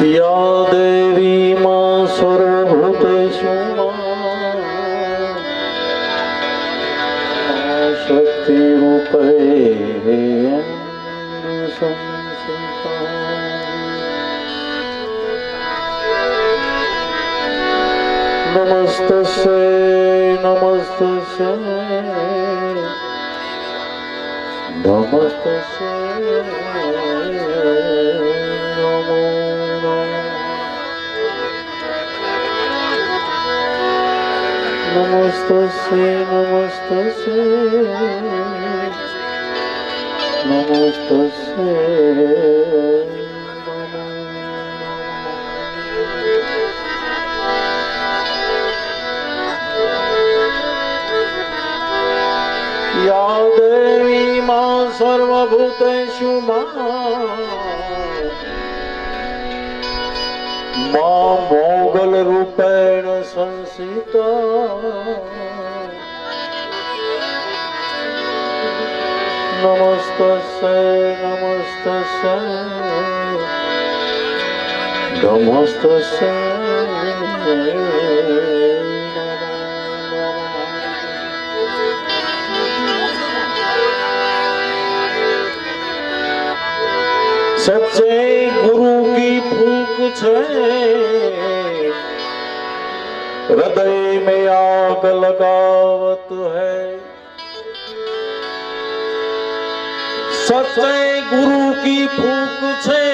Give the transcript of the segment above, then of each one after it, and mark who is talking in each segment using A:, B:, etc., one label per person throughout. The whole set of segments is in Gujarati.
A: या देवी मां सर्वभूतेषु शक्ति रूपेण संस्थिता। नमस्तस्यै नमस्तस्यै नमस्तस्यै नमो नमस्तस्यै नमस्तस्यै नमस्तस्यै या देवी मां सर्वभूतेषु मां मोगल रूपेण संस्थिता। नमस्तस्यै नमस्तस्यै नमस्तस्यै सच्चे गुरु की फूक छे हृदय में आग लगावत है। सच्चे गुरु की फूक छे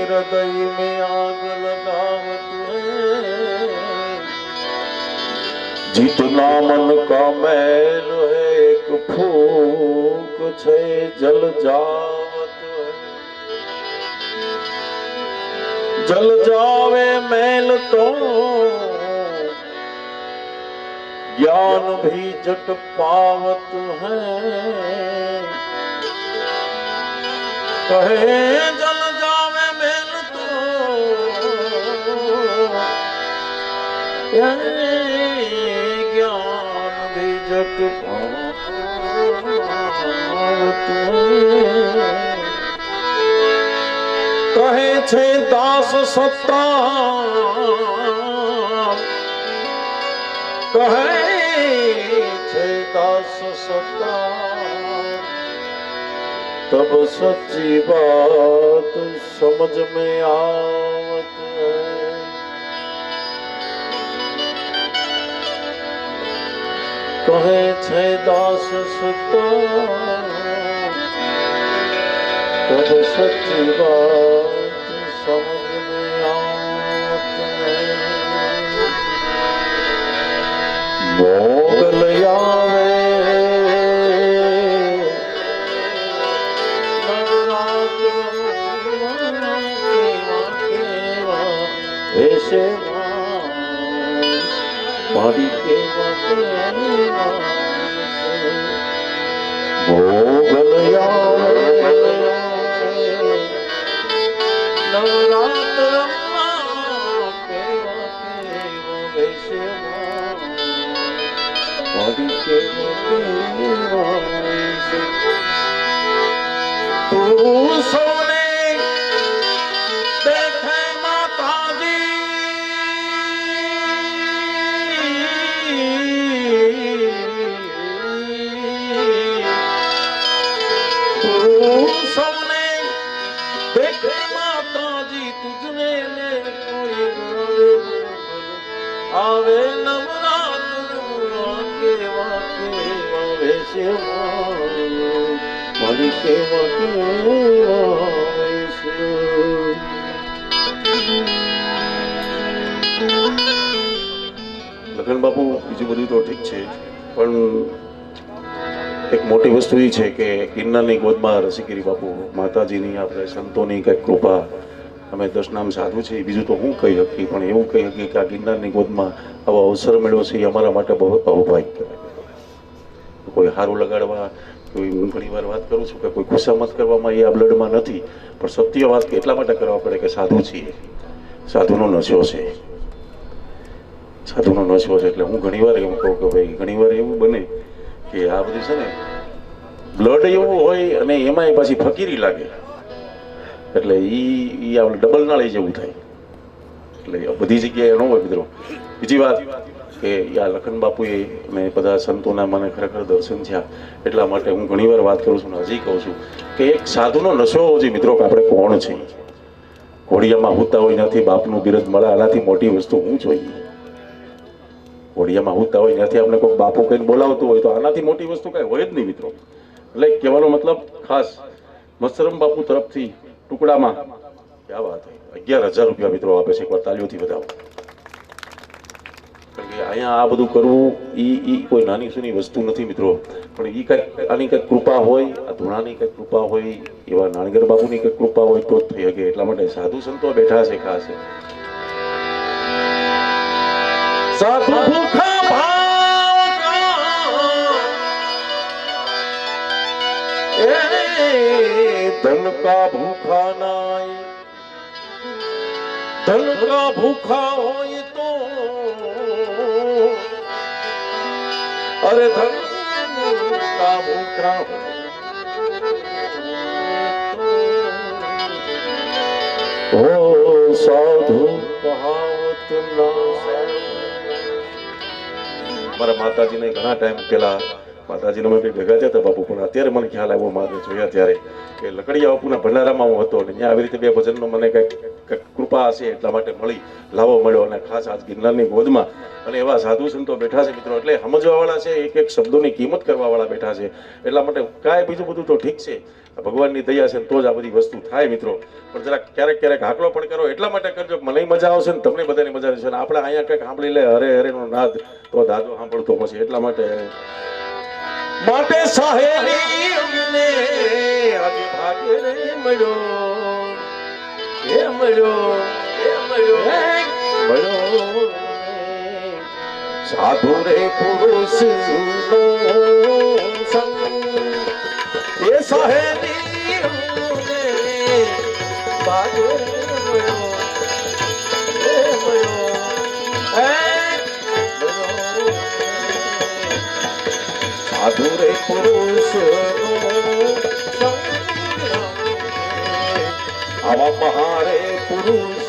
A: हृदय में आग लगावत है। जितना मन का मैल है एक फूक छे जल जावत है। जल जावे मैल तो ज्ञान भी जट पावत है। कहे जल जावे मैल तो ज्ञान भी जट पावत है। कहे छे दास सत्ता कहे छे दास सत्ता तब सच्ची बात समझ में आवत है। कहे छे दास सत्ता तब सच्ची बात समझ में आवत है। मोगल आवे ऐसे मारी के मोगल आवे नवरात्र तू सोने देखे माता जी तू सोने देखे माता जी तुझने ले कोई आवे नवरात्र के वाके वैसे माली के वाके वैसे। લખન બાપુ બીજું બધું તો ઠીક છે પણ એક મોટી વસ્તુ એ છે કે ગિરનારની ગોદમાં રસિકગીરી બાપુ માતાજીની આપણે સંતોની કંઈક કૃપા અમે દશનામ સાધુ છે બીજું તો હું કહી શકી પણ એવું કહી શકી કે આ ગિરનારની ગોદમાં આવો અવસર મળ્યો છે એ અમારા માટે બહુ અહોભાગ્ય કહેવાય। કોઈ હારું લગાડવા હું ઘણી વાર વાત કરું છું કે કોઈ ખુશામત કરવામાં એ આ બ્લડમાં નથી, પણ સત્ય વાત એટલા માટે કરવા પડે કે સાધુ છીએ, સાધુનો નશો છે, સાધુનો નશો છે. એટલે હું ઘણીવાર એમ કહું કે ભાઈ ઘણીવાર એવું બને કે આ બધું છે ને બ્લડ એવું હોય અને એમાંય પાછી ફકીરી લાગે, એટલે ઈ આપણે ડબલ નાળી જેવું થાય. એટલે બધી જગ્યાએ ન હોય મિત્રો. બીજી વાત કે આ લખન બાપુએ અને બધા સંતોના મને ખરેખર દર્શન થયા, એટલા માટે હું ઘણીવાર વાત કરું છું ને હજી કહું છું કે એક સાધુનો નશો છે મિત્રો કે આપણે કોણ છે. ઘોડિયામાં હુતા હોય નથી બાપનું બિરદ મળે, આનાથી મોટી વસ્તુ હું જોઈએ. ઘોડિયામાં હુતા હોય નથી આપણે કોઈ બાપુ કહીને બોલાવતું હોય તો આનાથી મોટી વસ્તુ કઈ હોય જ નહીં મિત્રો. એટલે કહેવાનો મતલબ ખાસ મસરમ બાપુ તરફથી ટુકડામાં ક્યાં વાત હોય 11,000 રૂપિયા મિત્રો આપે છે. એકવાર તાલીઓથી બતાવો. કારણ કે અહીંયા આ બધું કરવું ઈ કોઈ નાની સૂની વસ્તુ નથી મિત્રો, પણ ઈ કંઈક આની કંઈક કૃપા હોય, આ ધૂણાની કંઈક કૃપા હોય, એવા નાણગર બાપુની કંઈક કૃપા હોય તો જ થઈ શકે. એટલા માટે સાધુ સંતો બેઠા છે ખાસ. સાધુ ભૂખા ધન કા ભૂખા નાય, ધન કા ભૂખા હોય તો અરે ધન કા ભૂખા હો સાધુ કહાવત ના. મારા માતાજીને ઘણા ટાઈમ પહેલા માતાજીને અમે ભેગા થયા હતા બાપુ, પણ અત્યારે મને ખ્યાલ આવ્યો મારે જોયા ત્યારે કે લકડિયા બાપુના ભંડારામાં હું હતો, અને ત્યાં આવી રીતે બે ભજનનો મને કંઈક કૃપા હશે એટલા માટે મળી લાવો મળ્યો, અને ખાસ આજ ગિરનારની ગોદમાં અને એવા સાધુ સંતો બેઠા છે મિત્રો. એટલે સમજવાવાળા છે, એક એક શબ્દોની કિંમત કરવાવાળા બેઠા છે. એટલા માટે કાંઈ બીજું બધું તો ઠીક છે, ભગવાનની દયા છે તો જ આ બધી વસ્તુ થાય મિત્રો. પણ જરા ક્યારેક ક્યારેક હાકલો પણ કરો, એટલા માટે કરજો કે મને મજા આવશે ને તમને બધાની મજા આવશે. ને આપણે અહીંયા કંઈક સાંભળી લે હરે હરેનો નાદ તો દાદો સાંભળતો પછી. એટલા માટે સાહેલી અમને આજે ભાગે રે મળ્યો, એ મળ્યો, એ મળ્યો, મળ્યો સાધુ રે પુરુષ નો સંગ, એ સાહેલી અમને ભાગે મળ્યો, એ મળ્યો, સાધુ રે પુરુષ આવા મહારે પુરુષ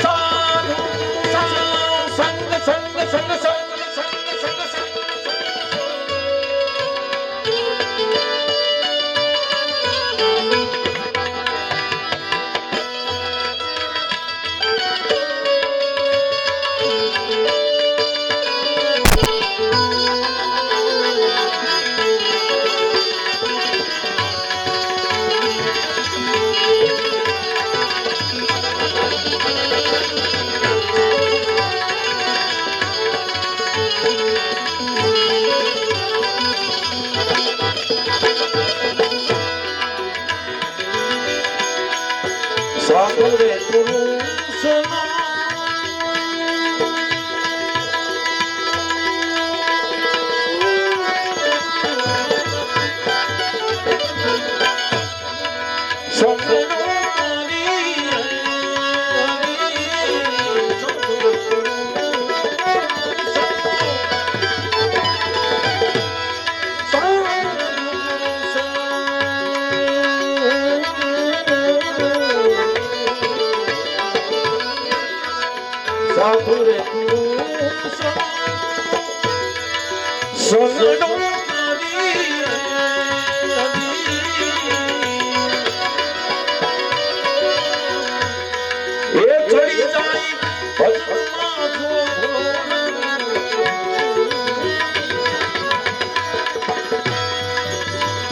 A: સાધુ સંગ સંગ સંગ સાધુ રે પુરુષ સાધુ રે સોનડો એ ચડી જાય ભજનમાં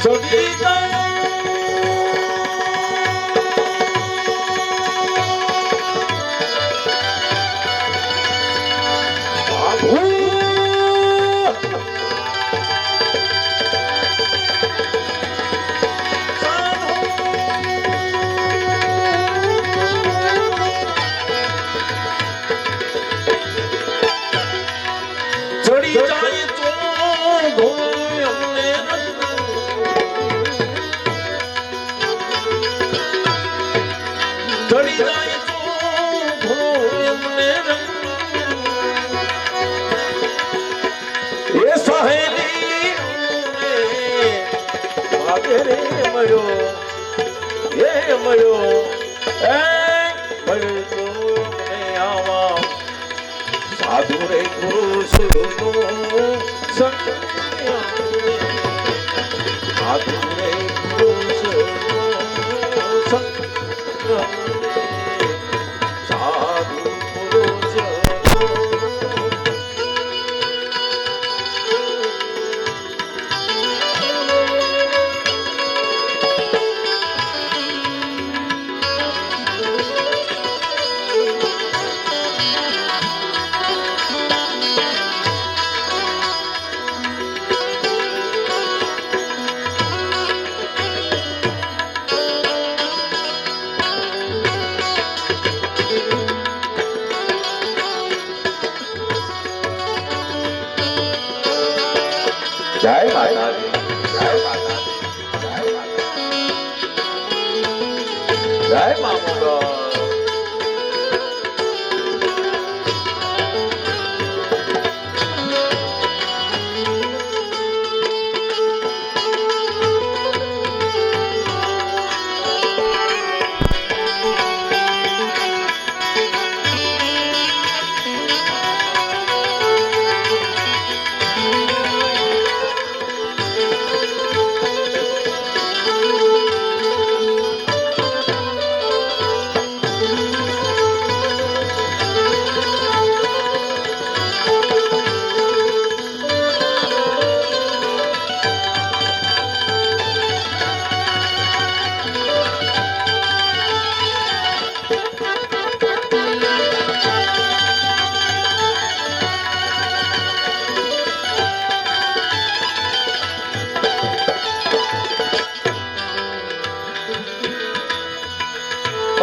A: જો ચડી જાય ચડી જાય મને એ સહેલી ભાગે રે મળ્યો એ મળ્યો એ મળ્યો મને આવા સાધુ રે પુરુષ સંગ સાધુ રે પુરુષ સંગ સાધુ પુરુષ જય માતાજી જય માતાજી જય માતા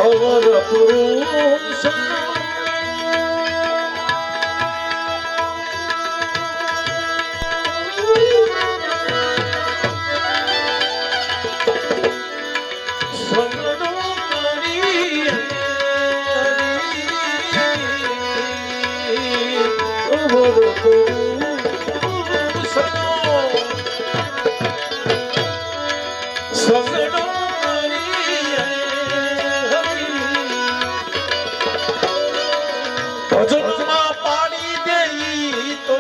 A: અવર પુરુષ ભજનમાં પાડી દેઈ તો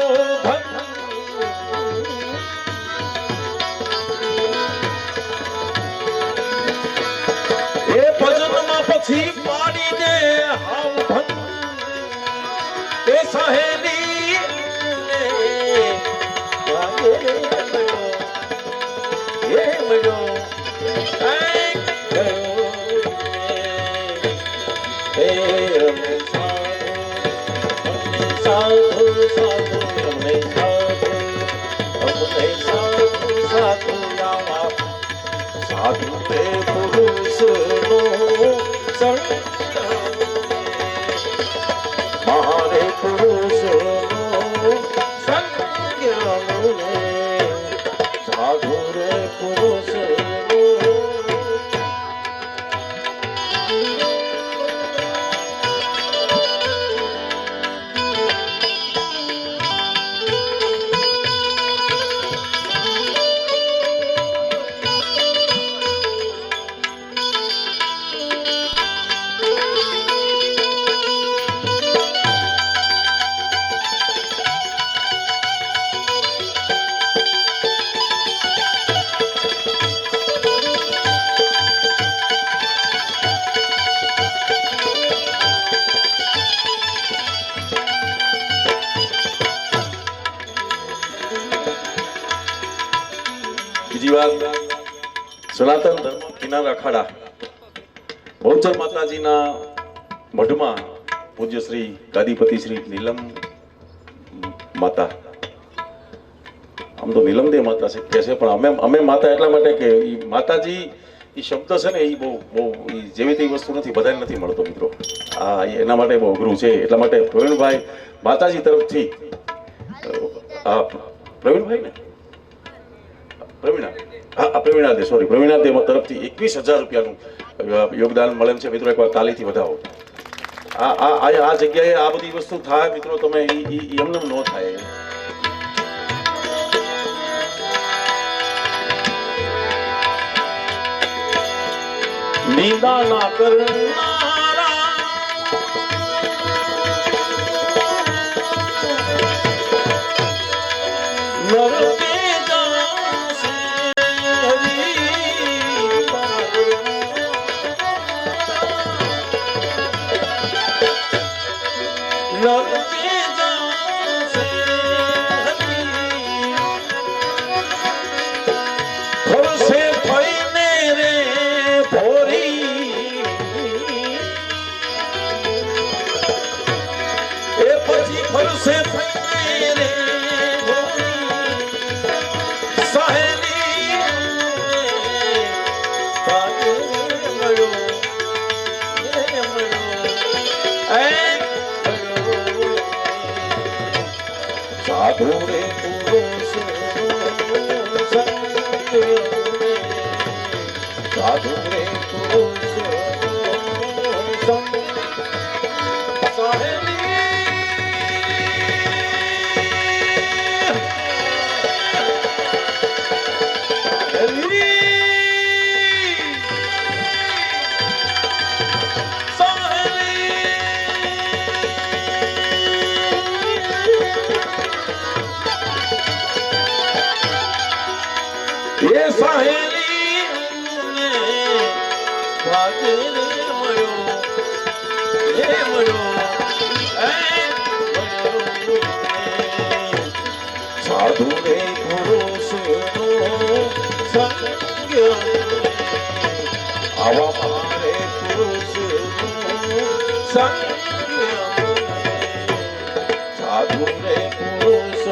A: એ ભજનમાં પછી પાડી દે હાવ ભંગ એ સહેલી એ મળ્યો સાધુ સાધુ અમને સાધુ સાધુ સાધુ તે પુરુષ નો સંગ મારે પુરુષ નો સંગ સાધુ રે પુરુષ બીજી વાત સનાતન ધર્મ કિનાર અખાડા બહુચર માતાજીના મઢમાં પૂજ્ય શ્રી ગાદીપતિ શ્રી નીલમ માતા, આમ તો નીલમદેવ માતા છે કે છે, પણ અમે માતા એટલા માટે કે ઈ માતાજી ઈ શબ્દ છે ને ઈ બહુ જેવી તેવી વસ્તુ નથી, બધાને નથી મળતો મિત્રો. આ એના માટે બહુ અઘરું છે. એટલા માટે પ્રવીણભાઈ માતાજી તરફથી પ્રવીણભાઈ ને પ્રવીણા હા, પ્રવીણા દે, સોરી, પ્રવીણા દે તરફથી 21,000 રૂપિયાનું યોગદાન મળેલ છે. મિત્રો એકવાર તાલીથી વધાવો. આ જગ્યાએ આ બધી વસ્તુ થાય મિત્રો, તમે એમને ન થાય. નિંદા ના કરનારા નરકે જાશે નરકે જાશે ફરશે ફઈને રે ભોરી એ પછી ફરશે ફઈને રે સાધુ રે પુરુષ સાધુ રે પુરુષ એ સાહેલી ભાગે રે મળ્યો એ મળ્યો સાધુ રે પુરુષ સંગ આવા મારે પુરુષ સંગ સાધુ રે પુરુષ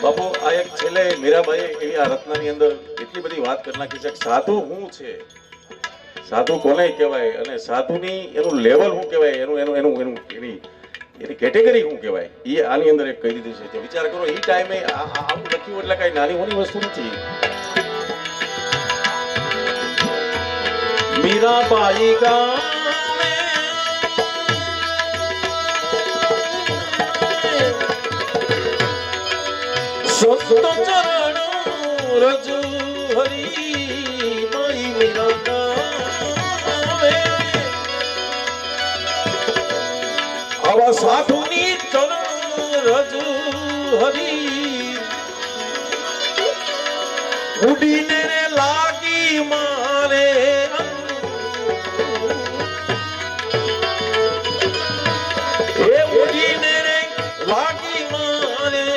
A: બાપુ આ એક છેલ્લે મીરાબાઈ એવી આ રત્નાની અંદર એટલી બધી વાત કરી નાખી છે. સાધુ શું છે, સાધુ કોને કહેવાય અને સાધુની એનું લેવલ શું કહેવાય, એની કેટેગરી શું કહેવાય, એ આની અંદર એક કહી દીધું છે. વિચાર કરો, એ ટાઈમે આવું લખ્યું એટલે કઈ નાની મોટી વસ્તુ નથી. મીરાબાઈ ગામે સંત ચરણ રજ હરી માઈ મીરા ગામે આવા સાધુની ચરણ રજ હરી ઉડીને લાગી મારે એ ઉડીને લાગી મારે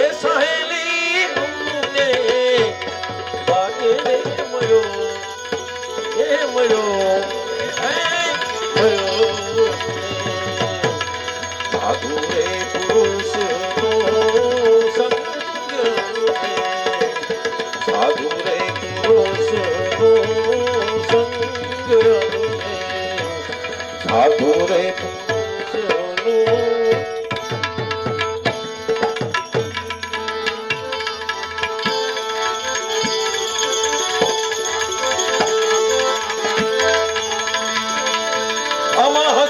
A: એ સહેલી અમને બાગે રે મળ્યો એ મળ્યો સાધુ રે પુરુષ સંગ સાધુ રે પુરુષ સંગ સાધુ રે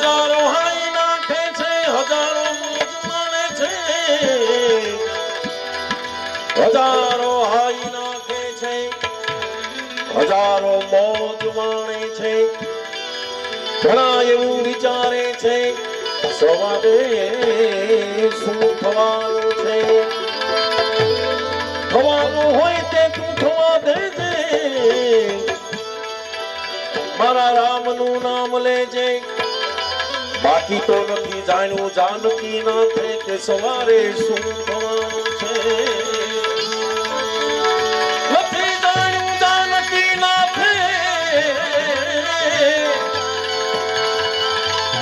A: હજારો હાઈ નાખે છે, હજારો મોજ માણે છે, હજારો હાઈ નાખે છે, હજારો મોજ માણે છે. ઘણા એવું વિચારે છે સવારે શું થવાનું છે, થવાનું હોય તે તું થવા દેજે, મારા રામનું નામ લેજે, બાકી તો નથી જાણ્યું જાનકી નાથે કે સવારે શું થવાનું છે, નથી જાણ્યું જાનકી નાથે,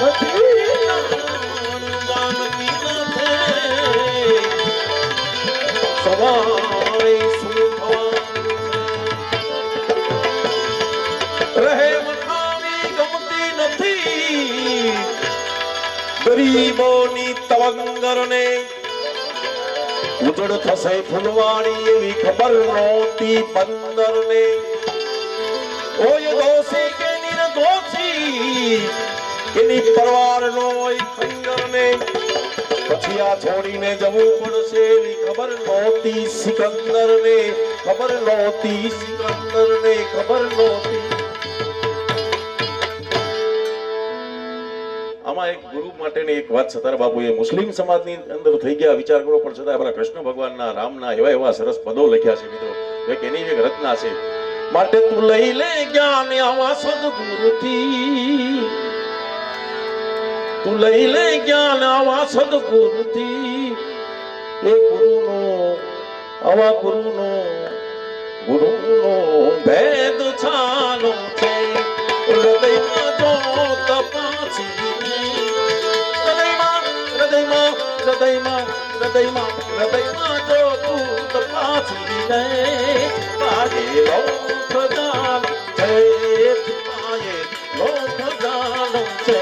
A: નથી જાણ્યું જાનકી નાથે સવારે શું થવાનું છે, રહે ગરીબોની તવંગરને ઉજળ થશે ફૂલવાણી એવી ખબર નહોતી બંદરને, ઓય દોષી કે નિર્દોષી એની પરવાર નો હોય ખંડરને, પછી આ છોડીને જવું પડશે એવી ખબર નહોતી સિકંદરને, ખબર નહોતી સિકંદરને, ખબર નહોતી. આમાં એક ગુરુ માટેની એક વાત સતાર બાપુએ મુસ્લિમ સમાજની અંદર થઈ ગયા વિચાર કરો, પણ છતાં આપણા કૃષ્ણ ભગવાનના રામના એવા એવા સરસ પદો લખ્યા છે મિત્રો, એક એની એક રચના છે. માટે તું લઈ લે જ્ઞાન આવા સદગુરુથી, તું લઈ લે જ્ઞાન આવા સદગુરુથી, એ ગુરુનો આવા ગુરુનો ભેદ છાનો છે, હૃદયમાં જો તપાસી હૃદયમાં જો તું તપાસીને પાડે લોક જાન છે, પાયે લોક જાન છે.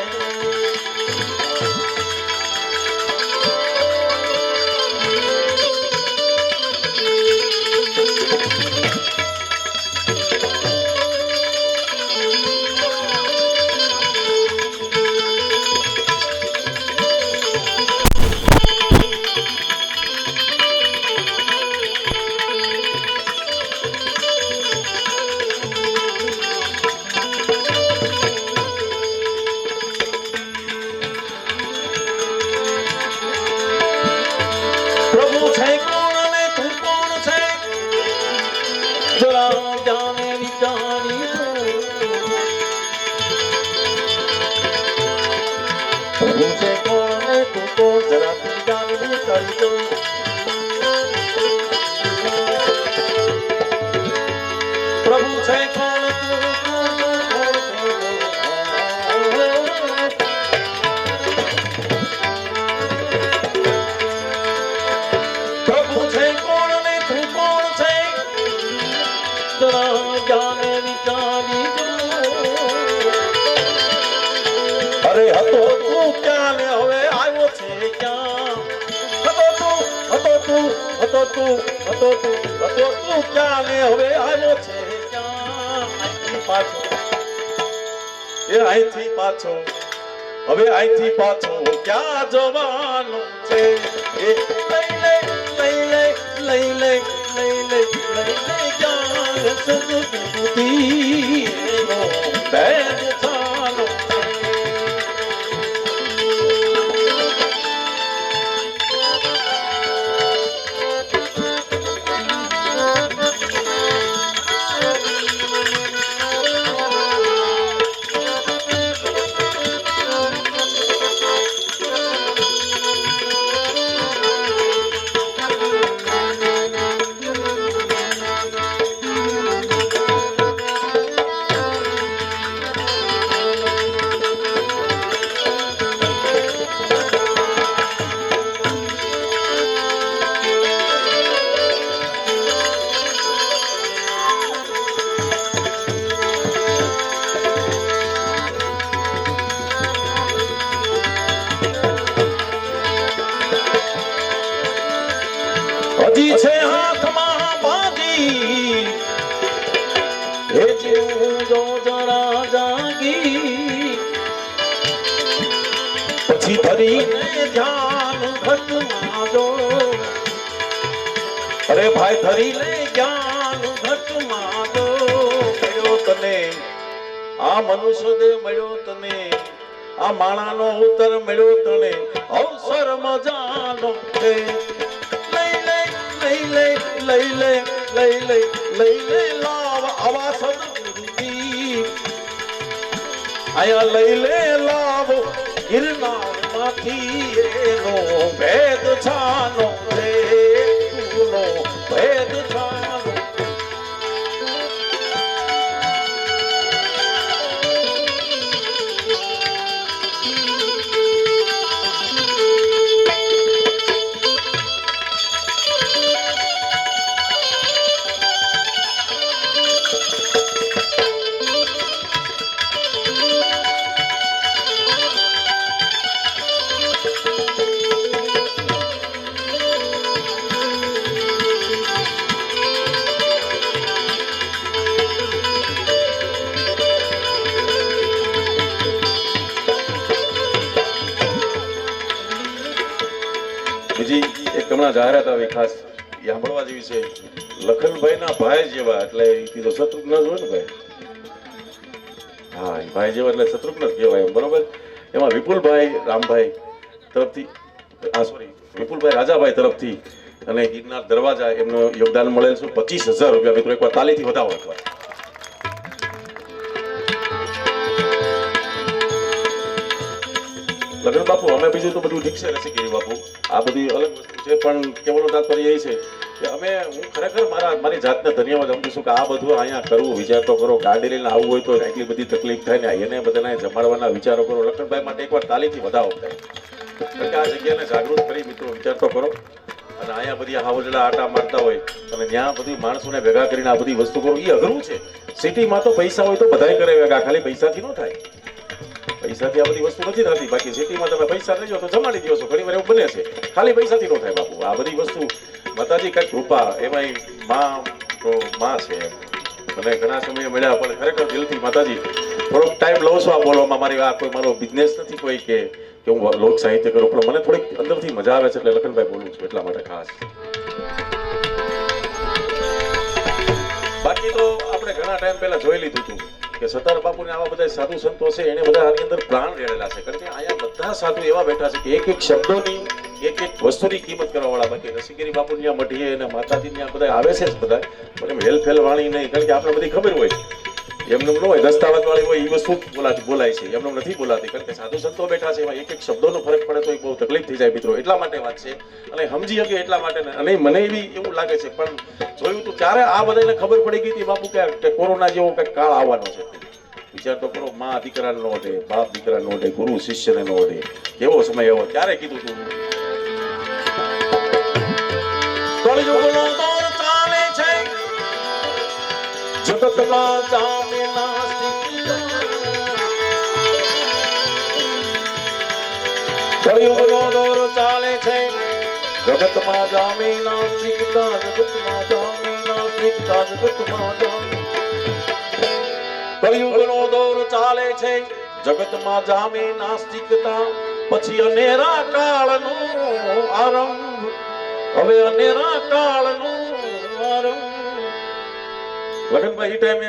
A: પ્રભુ છે કોણ અને તું કોણ છે, જરા જાને વિચારી દો. પ્રભુ છે કોણ અને તું કોણ, જરા જાને વિચારી દો. પ્રભુ છે કોણ તું કોણ, જાને વિચારી જો. અરે હતો તું ક્યાં ને હવે આવ્યો છે ક્યાં, હતો તું ક્યાં ને હવે આવ્યો છે ક્યાં, પાછો એ અહીંથી પાછો, હવે અહીંથી પાછો ક્યાં જવાનું છે, એ લઈ લે લઈ લે લઈ લે લઈ લે લઈ લે જ્ઞાન સદબુદ્ધિ એનો ભેદ છાનો છે. હજી છે હાથમાં બાજી, હે જીવજો જરા જાગી, પછી ધરીને ધ્યાન ઘટમાં જો. અરે ભાઈ ધરી લે જ્ઞાન ઘટમાં જો, કયો તને આ આ મનુષ્ય દેહ મળ્યો તને, આ માણાનો ઉત્તર મળ્યો તને, અવસર મજાનો છે. લઈ લે લઈ લે લઈ લે લઈ લે લઈ લે લાવ આવા સદગુરુજી, આયા લઈ લે લાવ ગિરનાર માંથી એનો ભેદ છાનો રે, તુનો ભેદ છાનો. બીજી એક હમણાં જાહેરાત આવી ખાસ એ સાંભળવા જેવી છે. લખનભાઈના ભાઈ જેવા એટલે એ તો શત્રુઘ્ન જ હોય ને ભાઈ. હા, એ ભાઈ જેવા એટલે શત્રુઘ્ન જ કહેવાય એમ, બરોબર. એમાં વિપુલભાઈ રામભાઈ તરફથી, સોરી, વિપુલભાઈ રાજાભાઈ તરફથી અને ગિરનાર દરવાજા એમનું યોગદાન મળેલ છે 25,000 રૂપિયા. મિત્રો એકવાર તાલીથી વધાવો એકવાર. લગ્ન બાપુ, અમે બીજું તો બધું ઠીક છે રસિકગીરી બાપુ, આ બધી અલગ વસ્તુ છે, પણ કહેવાનું તાત્પર્ય એ છે કે હું ખરેખર મારી જાતને ધન્યવાદ સમજુ છું કે આ બધું અહીંયા કરવું. વિચાર તો કરો, ગાડી લઈને આવવું હોય તો એટલી બધી તકલીફ થાય ને, એને બધાને જમાડવાના વિચારો કરો. લખનભાઈ માટે એકવાર તાલીથી વધાવો થાય, કારણ કે આ જગ્યાને જાગૃત કરી. મિત્રો વિચાર તો કરો, અને અહીંયા બધી હાવજડા આટા મારતા હોય અને ત્યાં બધી માણસોને ભેગા કરીને આ બધી વસ્તુ કરો, એ અઘરું છે. સિટીમાં તો પૈસા હોય તો બધાય કરે ભેગા, ખાલી પૈસાથી ન થાય. પૈસાથી આ બધી વસ્તુ નથી થતી. બાકી સિટીમાં તમે પૈસા લઈ જાઓ તો જમાડી દો છો, ઘણી વાર એવું બને છે. ખાલી પૈસાથી ન થાય બાપુ. આ બધી વસ્તુ માતાજી કઈ કૃપા, એમાંય માં તો માં છે. મને ઘણા સમય મળ્યા, પણ ખરેખર દિલથી માતાજી થોડોક ટાઈમ લઉં છું આ બોલવામાં. મારી આ કોઈ મારો બિઝનેસ નથી કોઈ કે હું લોક સાહિત્ય કરું, પણ મને થોડીક અંદરથી મજા આવે છે એટલે લખનભાઈ બોલું છું એટલા માટે ખાસ. બાકી તો આપણે ઘણા ટાઈમ પહેલા જોઈ લીધું હતું કે સતાર બાપુને આવા બધા સાધુ સંતો છે, એને બધા આની અંદર પ્રાણ રેડેલા છે. કારણ કે અહીંયા બધા સાધુ એવા બેઠા છે કે એક એક શબ્દોની, એક એક વસ્તુની કિંમત કરવા વાળા. બાકી રસિકગીરી બાપુ ત્યાં મઢીએ અને માતાજી ત્યાં બધા આવે છે જ બધા, પણ એમ હેલફેલ વાળી નહીં. કારણ કે આપણે બધી ખબર હોય એમને ન હોય, દસ્તાવેજ વાળી હોય, એ વસ્તુ બોલાય છે, એમને નથી બોલાતી. કારણ કે સાધુ સંતો બેઠા છે, એમાં એક એક શબ્દોનો ફરક પડે તો એ બહુ તકલીફ થઈ જાય મિત્રો. એટલા માટે વાત છે, અને સમજી શકે એટલા માટે. અને મને એવી એવું લાગે છે, પણ જોયું તું ત્યારે આ બધાને ખબર પડી ગઈ હતી બાપુ કે કોરોના જેવો કંઈક કાળ આવવાનો છે. વિચાર તો કરો, માં દીકરાને નો ઓઢે, બાપ દીકરાને નો ઓઢે, ગુરુ શિષ્યને નો ઓઢે. કેવો સમય આવ્યો, ક્યારે કીધું તું? કળયુગનો દોર ચાલે છે, જગતમાં જામે કળયુગનો દોર ચાલે છે, જગતમાં જામે નાસ્તિકતા, જગતમાં જામે નાસ્તિકતા, જગતમાં જામે. કળયુગનો દોર ચાલે છે, જગતમાં જામે નાસ્તિકતા, પછી અનેરા કાળનો આરંભ, હવે અનેરા કાળનો આરંભ. લખનભાઈ, એ ટાઈમે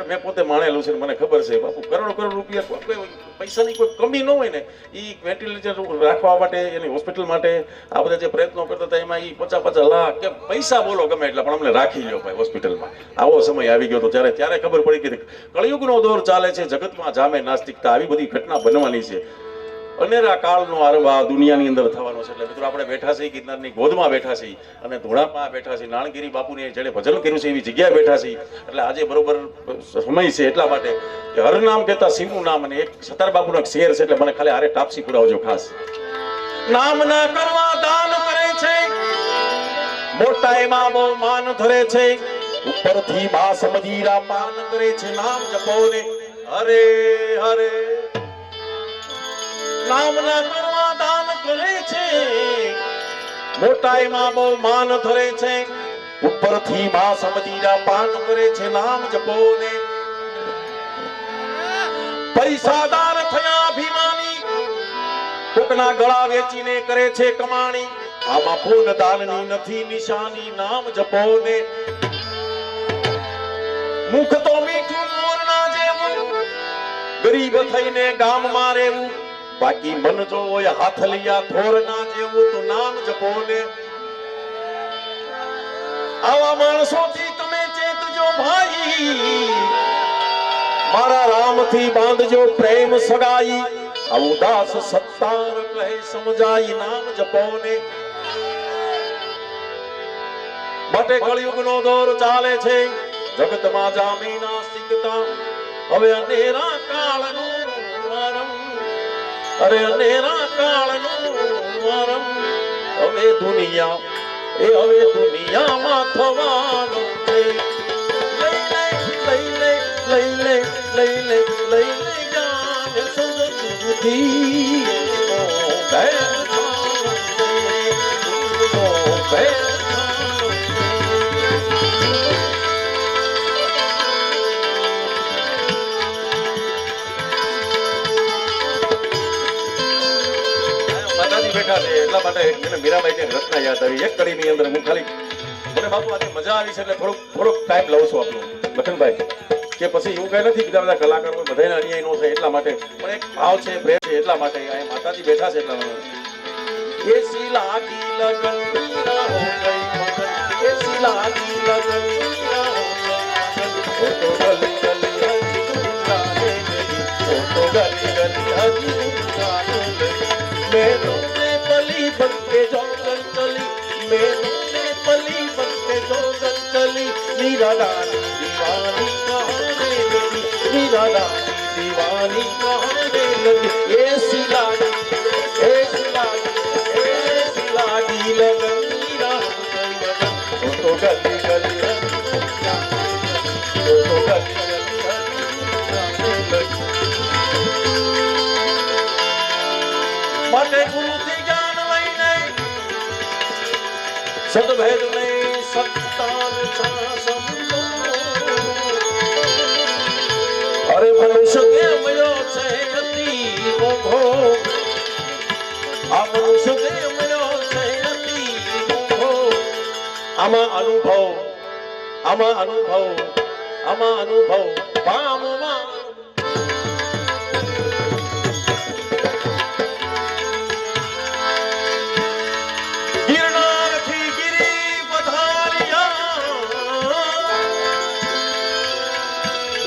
A: મેં પોતે માણેલું છે, મને ખબર છે બાપુ. કરોડ રૂપિયા પૈસાની કોઈ કમી ન હોય ને, એ વેન્ટિલેટર રાખવા માટે, એની હોસ્પિટલ માટે આ બધા જે પ્રયત્નો કરતા હતા, એમાં એ 50 લાખ કે પૈસા બોલો ગમે એટલા, પણ અમને રાખી લ્યો ભાઈ હોસ્પિટલમાં. આવો સમય આવી ગયો હતો ત્યારે ખબર પડી કે કળયુગનો દોર ચાલે છે, જગતમાં જામે નાસ્તિકતા. આવી બધી ઘટના બનવાની છે. અનેરા કાળનો આરંભ આ દુનિયાની અંદર થવાનો છે. એટલે મિત્રો આપણે બેઠા છીએ ગિરનારની ગોદમાં બેઠા છીએ, અને ધોળામાં બેઠા છીએ, નાણગીરી બાપુને જેણે ભજન કર્યું છે એવી જગ્યાએ બેઠા છીએ. એટલે આજે બરોબર સમય છે એટલા માટે કે હર નામ કહેતા શિવનું નામ, અને એક સતાર બાપુનો એક શેર છે, એટલે મને ખાલી હારે ટાપસી પુરાવજો ખાસ. નામ ના કરવા દાન કરે છે, મોટાઈમાં બહુ માન ધરે છે, ઉપરથી બાસ મદીરા પાન કરે છે, નામ જપો ને હરે હરે. નામ ના કરવા દાન કરે છે, મોટાઈમાં બહુ માન ધરે છે, ઉપરથી બાસ મદીરા પાન કરે છે, નામ જપો ને. પૈસાદાર થયા અભિમાની, કોકના ગળા વેચીને કરે છે કમાણી, આમાં પૂન દાનની નથી નિશાની, નામ જપો ને. મુખ તો મીઠું મોરના જેવું, ગરીબ થઈને ગામમાં રહેવું, બાકી મન જો હોય હાથલિયા થોરના જેવું તો નામ જપો ને. આવા માણસોથી તમે ચેતજો ભાઈ, મારા રામથી બાંધજો પ્રેમ સગાઈ. આ ઉદાસ સત્તાર કહે સમજાઈ નામ જપો ને. માટે કળિયુગનો દોર ચાલે છે, જગતમાં જામી ના સિકતા. હવે અનેરા કાળનું વારમ, અરે અનેરા કાળનું વારમ. હવે દુનિયામાં થવાનું છે. લઈ લે જાન સુરતી બેઠા છે એટલા માટે મને મીરાબાઈ ની રચના યાદ આવી. એક કડીની અંદર હું ખાલી મને બાપુ આજે મજા આવી છે એટલે થોડોક ટાઈમ લઉં છું આપણું લખનભાઈ, કે પછી એવું કઈ નથી બીજા બધા કલાકારો બધાને અન્યાય નો થાય એટલા માટે, પણ એક ભાવ છે, પ્રેમ છે એટલા માટે. આ માતાજી બેઠા છે એટલા માટે. એસી લાગી લગન મીરા હો ગઈ મગન, એસી લાગી લગન મીરા હો ગઈ મગન. ઓ તો ગલી ગલી હજી ગાને લગી, ઓ તો ગલી ગલી હજી ગાને લગી. મેનू ने पली बनके जोगन चली, मैनू ने पली बनके जोगन चली. मीरा रानी दीवानी कहाने लगी, मीरा रानी दीवानी कहाने लगी. ऐसी लागी लगन मीरा हो गई लगन. तो गली गली तो गली માટે ગુરુથી જ્ઞાન લઈને સદભેદ નહીં સત્તાન સંતો. અરે મનુષ્ય કેમ મળ્યો છે અતિ મોઘો, આ મનુષ્ય કેમ મળ્યો છે અતિ મોઘો. આમાં અનુભવ પામમાં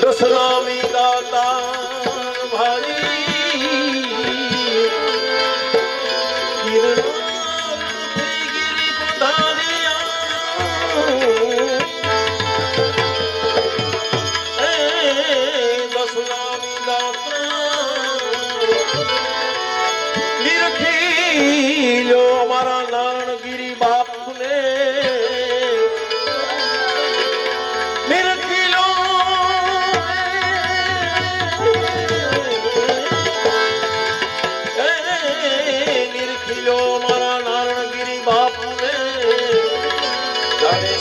A: દશરામી દાતાર ભાઈ. ગિરનારથી ગિરી પધાર્યા, દશરામી દાતાર નિરખી લો અમારા નારણગીરી બાપુને.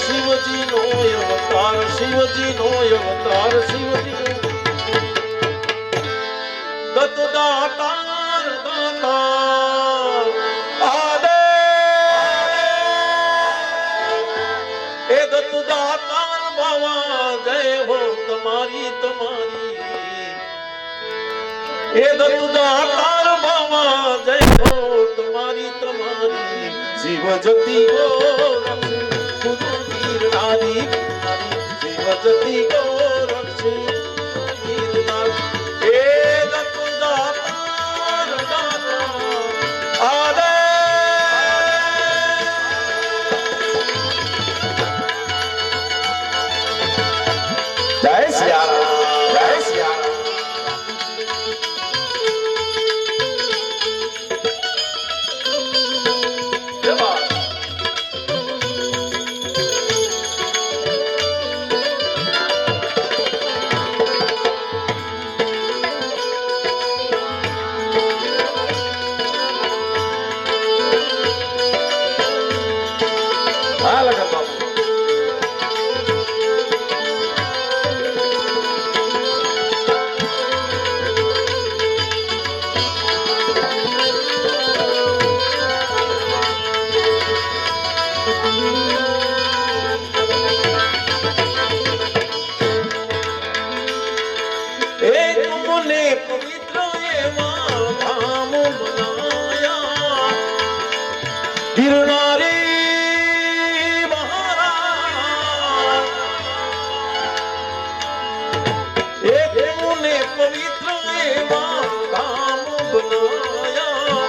A: શિવજીનો અવતાર શિવજી દત્ત દાતાર આદે એ દત્ત દાતાર બાવા જય હો તમારી. એ દત્ત દાતાર બાવા જય હો તમારી. શિવ જતી ગો ગીરનારી, જતી ગો રક્ષી ગીરનાર. એ દત્ત દાતાર આદે જય સિયારામ, જય સિયારામ. ગિરનારી મહારાજ એક મુને પવિત્ર એવા ધામ બનાયા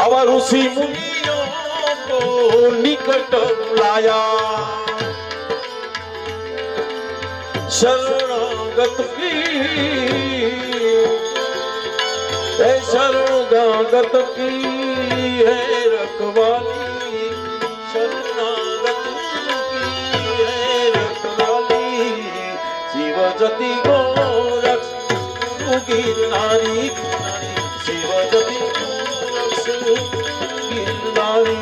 A: આવા ઋષિ મુનિઓ को निकट लाया शरणागत की है रखवाली शरणागत की है रखवाली शिव जति गोरक्ष गिरनारी शिव जति गोरक्ष गिरनारी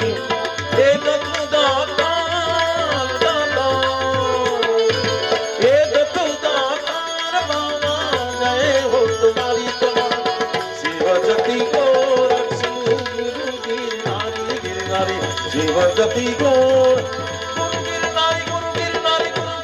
A: शिव जति गोर गुरु गिरनारी गुरु गिरनारी गुरु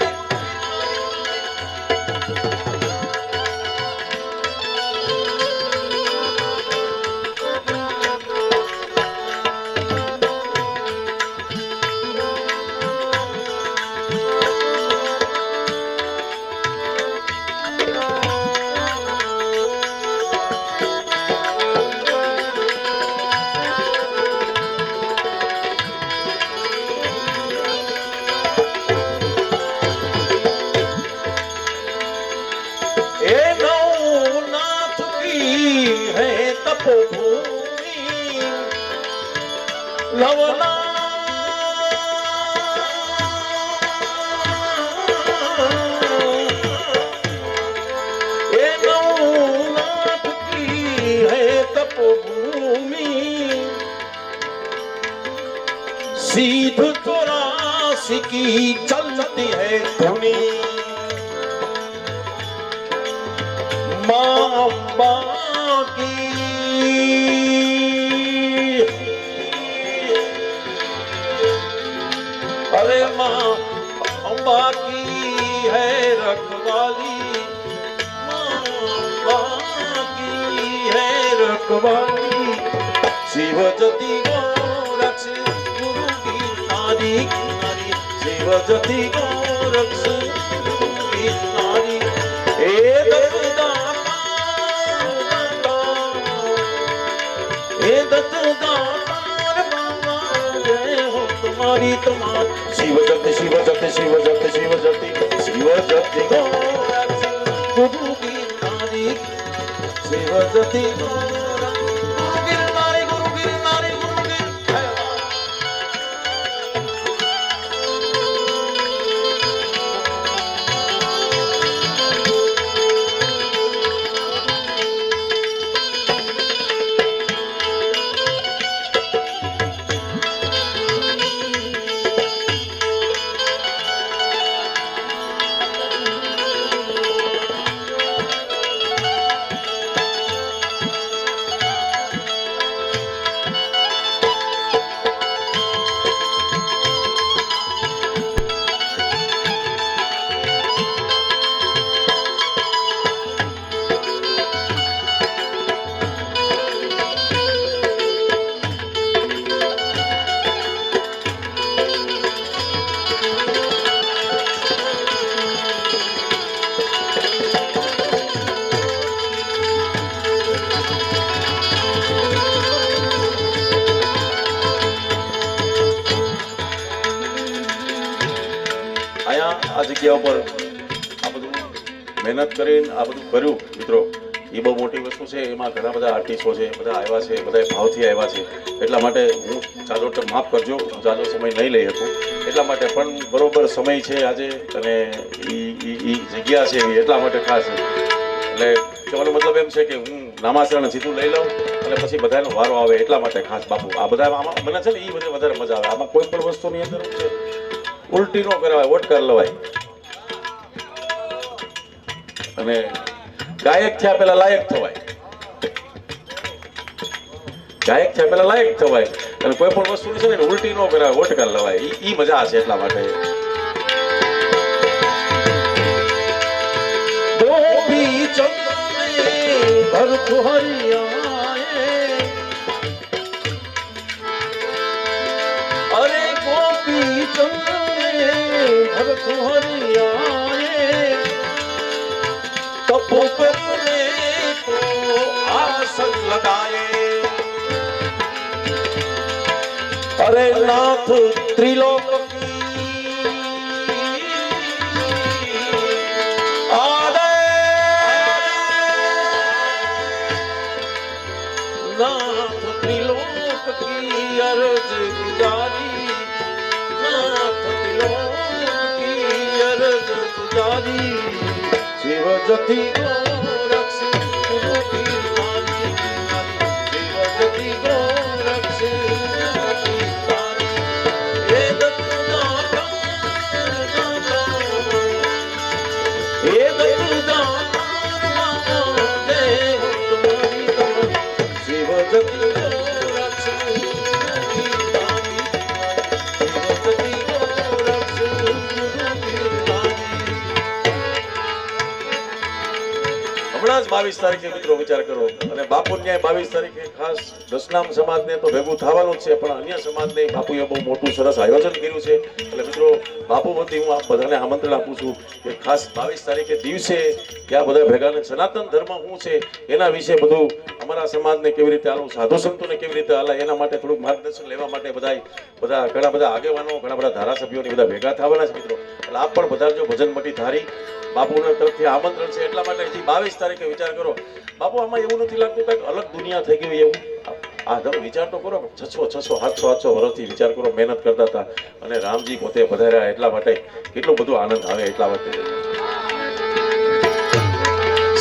A: सीध 84 की चलती है धुनी मां अम्बा की अरे मां अम्बा की है रखवाली मां अम्बा की है रखवाली शिव जति गोरक्ष गुरु गिरनारी शिव जति गोरक्ष गुरु गिरनारी तुम्हारी तुम्हार शिव जति शिव जति शिव जति शिव जति शिव जति गोरक्ष गुरु गिरनारी शिव जति આ જગ્યા ઉપર આ બધું મહેનત કરીને આ બધું કર્યું મિત્રો એ બહુ મોટી વસ્તુ છે એમાં ઘણા બધા આર્ટિસ્ટો છે બધા આવ્યા છે બધા ભાવથી આવ્યા છે એટલા માટે હું જાજો માફ કરજો હું જાજો સમય નહીં લઈ શકું એટલા માટે પણ બરોબર સમય છે આજે અને એ જગ્યા છે એટલા માટે ખાસ એટલે કહેવાનો મતલબ એમ છે કે હું નામાસરણ સીધું લઈ લઉં અને પછી બધાનો વારો આવે એટલા માટે ખાસ બાપુ આ બધા આમાં મને છે ને એ બધે વધારે મજા આવે આમાં કોઈ પણ વસ્તુની અંદર છે ઉલટી ન કરાવાય વોટ કરી લેવાય અને ગાયક થયા પેલા લાયક થવાય ગાયક થયા પેલા લાયક થવાય અને કોઈ પણ વસ્તુ છે ને ઉલટી ન કરાવાય વોટ કરી લેવાય ઈ મજા છે એટલા માટે ગોપી ચંદ્ર ભર હરિયાએ बीच में भरपूर आए तपो करने को आसन लगाए अरे नाथ त्रिलोक नाथ त्रिलोक की अर्ज गुजारी नाथ त्रिलोक की अर्ज गुजारी शिव जति को रक्षे गुरु की नारी शिव जति को रक्षे गुरु की नारी हे दत्तदाता हे दत्तदाता देव तुम्हारी शिव जति को रक्षे गुरु की नारी शिव जति को रक्षे गुरु की नारी હમણાં જ 22 તારીખે મિત્રો વિચાર કરો અને બાપુ ન્યાય 22 તારીખે ખાસ દસનામ સમાજને તો ભેગું થવાનું જ છે પણ અન્ય સમાજને બાપુએ બહુ મોટું સરસ આયોજન કર્યું છે એટલે મિત્રો બાપુ વતી હું આપ બધાને આમંત્રણ આપું છું કે ખાસ 22 તારીખે દિવસે ત્યાં બધા ભેગાને સનાતન ધર્મ શું છે એના વિશે બધું અમારા સમાજને કેવી રીતે હાલવું સાધુ સંતોને કેવી રીતે હાલે એના માટે થોડુંક માર્ગદર્શન લેવા માટે બધા ઘણા બધા આગેવાનો ઘણા બધા ધારાસભ્યોને બધા ભેગા થવાના છે મિત્રો એટલે આપ પણ બધા જો ભજન મટી ધારી બાપુના તરફથી આમંત્રણ છે એટલા માટે હજી 22 તારીખે વિચાર કરો બાપુ આમાં એવું નથી લાગતું કંઈક અલગ દુનિયા થઈ ગઈ એવું આ તમે વિચાર તો કરો 600 700 વર્ષથી વિચાર કરો મહેનત કરતા હતા અને રામજી પોતે પધાર્યા એટલા માટે કેટલો બધો આનંદ આવે એટલા માટે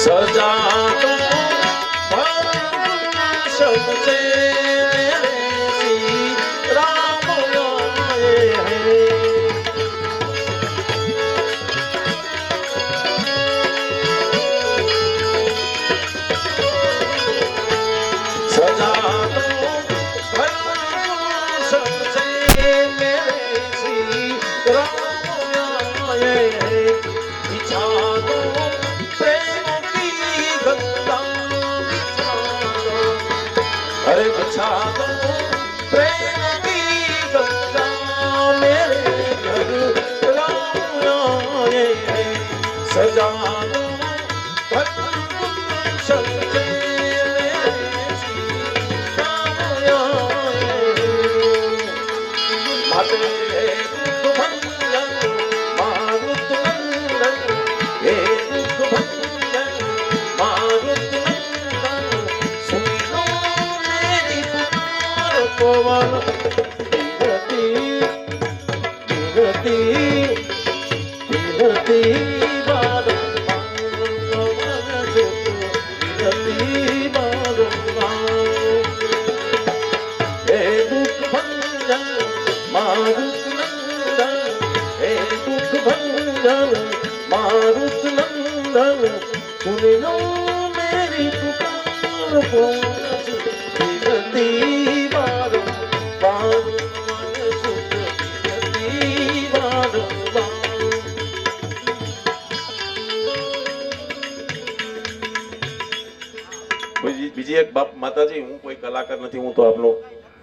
A: સજા તો સબસે રામ આયે હૈ अरे बिछा दो प्रेम की गंगा मेरे घर राम आए सजा दो गुलशन के माते दुख भंजन मारुत नंदन हे दुख भंजन मारुत नंदन सुन लो मेरी पुकार पवन बिनती बिनती बिनती मारुत नंदन सुन लो मेरी पुकार विनती बारंबार मन सुख विनती बारंबार બીજી એક બાપ માતાજી હું કોઈ કલાકાર નથી હું તો આપનો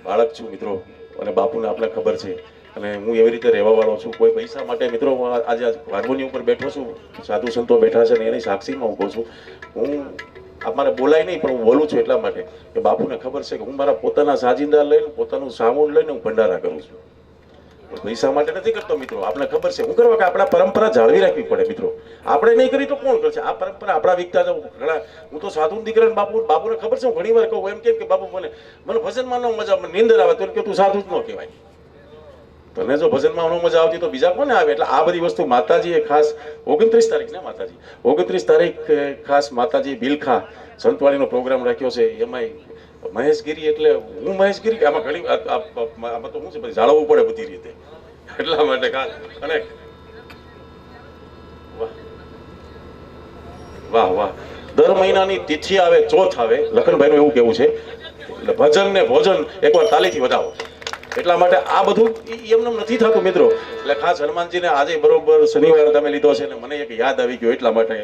A: બાળક છું મિત્રો અને બાપુને આપણે ખબર છે અને હું એવી રીતે રહેવા વાળો છું કોઈ પૈસા માટે મિત્રો આજે હાર્મોનિયમ ઉપર બેઠો છું સાધુ સંતો બેઠા છે ને એની સાક્ષીમાં હું કહું છું હું અમારે બોલાય નહીં પણ હું બોલું છું એટલા માટે કે બાપુને ખબર છે કે હું મારા પોતાના સાજિંદા લઈને પોતાનું સામાન લઈને હું ભંડારા કરું છું પૈસા માટે નથી કરતો મિત્રો આપણે ખબર છે હું કરવા કે આપણા પરંપરા જાળવી રાખવી પડે મિત્રો આપણે નહીં કરી તો કોણ કરશે આ પરંપરા આપણા વિકતા ઘણા હું તો સાધુ દીકરા બાપુને ખબર છે હું ઘણી વાર કહું એમ કે બાપુ મને ભજનમાં ન મજા નીંદર આવે તો કે તું સાધુ જ ન કહેવાય તને જો ભજનમાં ન મજા આવતી તો બીજા કોને આવે એટલે આ બધી વસ્તુ માતાજીએ ખાસ 29 તારીખ ને માતાજી 29 તારીખ ખાસ માતાજી બિલખા સંતવાણીનો પ્રોગ્રામ રાખ્યો છે એમાંય મહેશગીરી એટલે હું મહેશગીરી આમાં ઘણી આમાં તો શું છે બધી જાળવવું પડે બધી રીતે એટલા માટે ખાસ અને વાહ વાહ દર મહિનાની તિથિ આવે ચોથ આવે લખનભાઈનું એવું કેવું છે એટલે ભજન ને ભોજન એકવાર તાલીથી વધાવો એટલા માટે આ બધું એમને નથી થતું મિત્રો એટલે ખાસ હનુમાનજીને આજે બરોબર શનિવાર તમે લીધો છે ને મને એક યાદ આવી ગયો એટલા માટે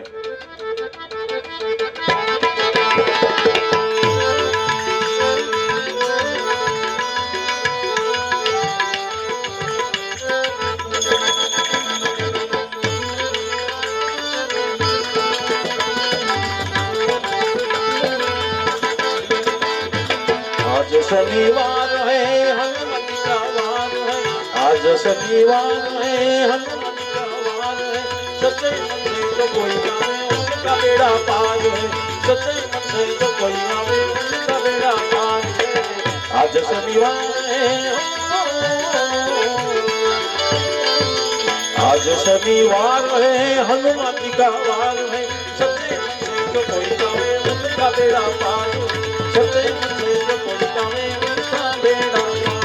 A: शनिवार है हनुमान का वार है, आज शनिवार है हनुमान का वार है, सच्चे मन से जो कोई आवे उनका बेड़ा पार है, सच्चे मन से जो कोई आवे उनका बेड़ा पार है, आज शनिवार है, आज शनिवार है हनुमान जी का वार है, सच्चे मन से जो कोई आवे उनका बेड़ा पार है, सच्चे मन से जो कोई आवे उनका बेड़ा पार।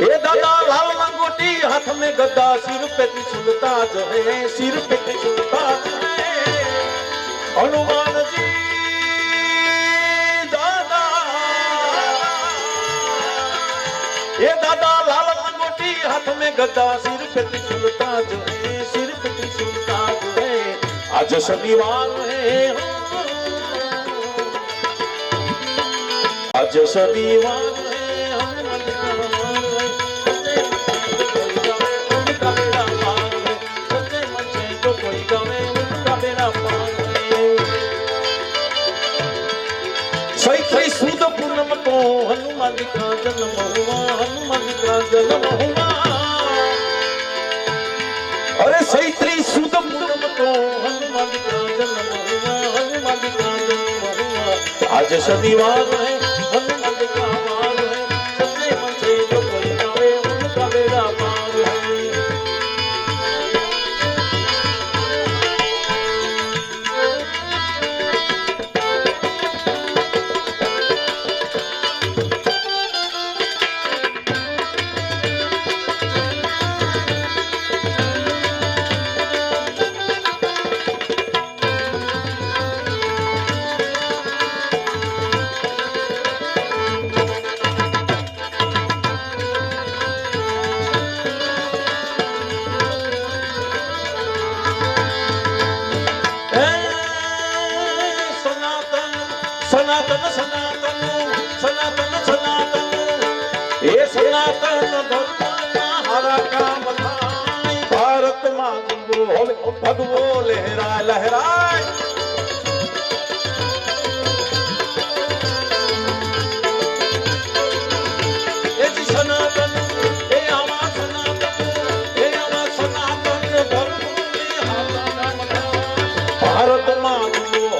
A: ये दादा लाल लंगोटी हाथ में गद्दा, सिर पे त्रिशूलता जो है, सिर पे त्रिशूलता जो है, हनुमान जी दादा। ये दादा लाल लंगोटी हाथ में गद्दा, सिर पे त्रिशूलता जो है, सिर पे त्रिशूलता जो है, आज शनिवार है, आज शनिवार है, सूद पूनम को हनुमान जी का जन्म हुआ, हनुमान जी का जन्म हुआ, अरे सैत्री सूद पूनम को हनुमान जी का जन्म हुआ, हनुमान जी का जन्म हुआ, आज शनिवार है हनुमान जी का वार है, सच्चे मन से जो कोई आवे उनका बेड़ा पार है। सनातन सनातन सनातन सनातन, ये सनातन धर्म हरा काम थाई, भारत मां भगवो लहराए लहराए। ये जी सनातन, ये आवा सनातन, ये आवा सनातन धर्म हरा काम थाई, भारत मां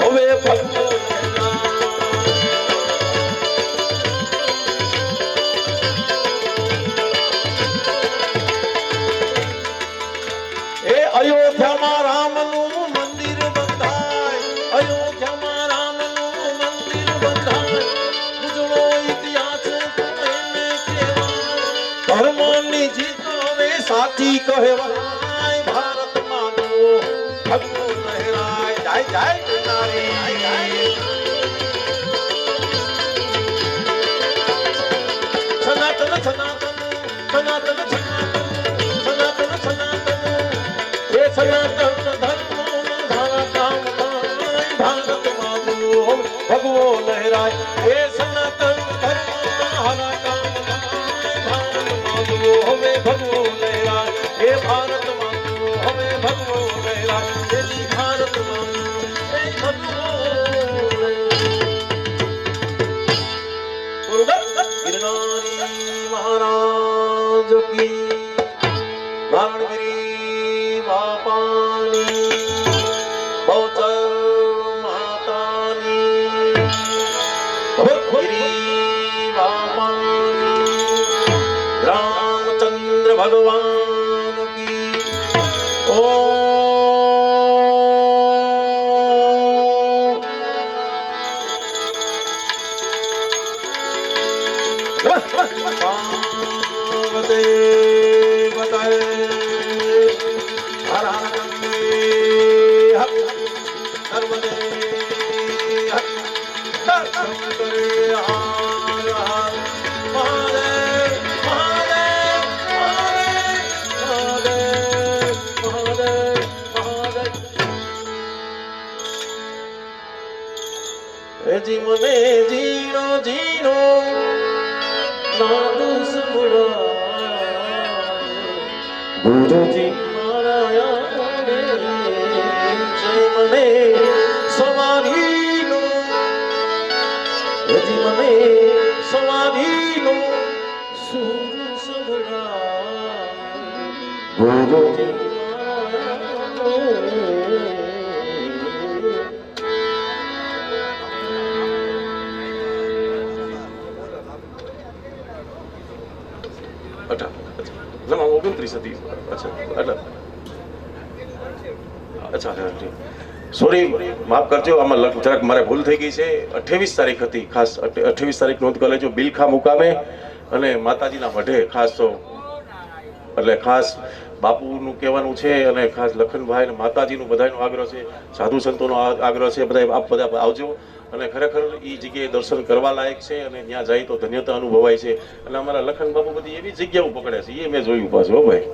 A: होवे भगवो अयोध्या में राम नु मंदिर बंधाय, अयोध्या में राम नु मंदिर बंधाय, उजड़ो इतिहास तुम्हें केवाय, धर्मनी जीत वे साची कहवाय, भारत मानो भगवो लहराय, जय जय नारी सनातन सनातन सनातन सनातन सनातन सनातन, ये सनातन धर्म धारा काम भारत मानो भगवो लहराए, ये सनातन धर्म धारा काम भारत मानो हमें भगवो लहराए, ये भारत मानो हमें भगवो लहराए, ये भारत मानो हे भगवो गिरनारी महाराज की, वारणगिरी बापानी, बहुचर मातानी, गिरी बापानी, रामचंद्र भगवान की। ओ ગુરુજી મારા આંગણે છે મને સવારીનો હજી મને સવારીનો સૂર સંભળાય ગુરુજી ના 29 હતી. અચ્છા સોરી માફ કરજો, આમાં જરાક મારે ભૂલ થઈ ગઈ છે. 28 તારીખ હતી, ખાસ 28 તારીખ નોંધ કરી લેજો. બિલખા મુકામે અને માતાજીના મઢે ખાસ તો એટલે ખાસ બાપુનું કહેવાનું છે અને ખાસ લખનભાઈ અને માતાજીનું બધાનો આગ્રહ છે, સાધુ સંતોનો આગ્રહ છે, બધા આપ બધા આવજો. અને ખરેખર એ જગ્યાએ દર્શન કરવા લાયક છે અને ત્યાં જાય તો ધન્યતા અનુભવાય છે. અને અમારા લખન બાપુ બધી એવી જગ્યાઓ પકડે છે, એ મેં જોયું પાછું. હો ભાઈ,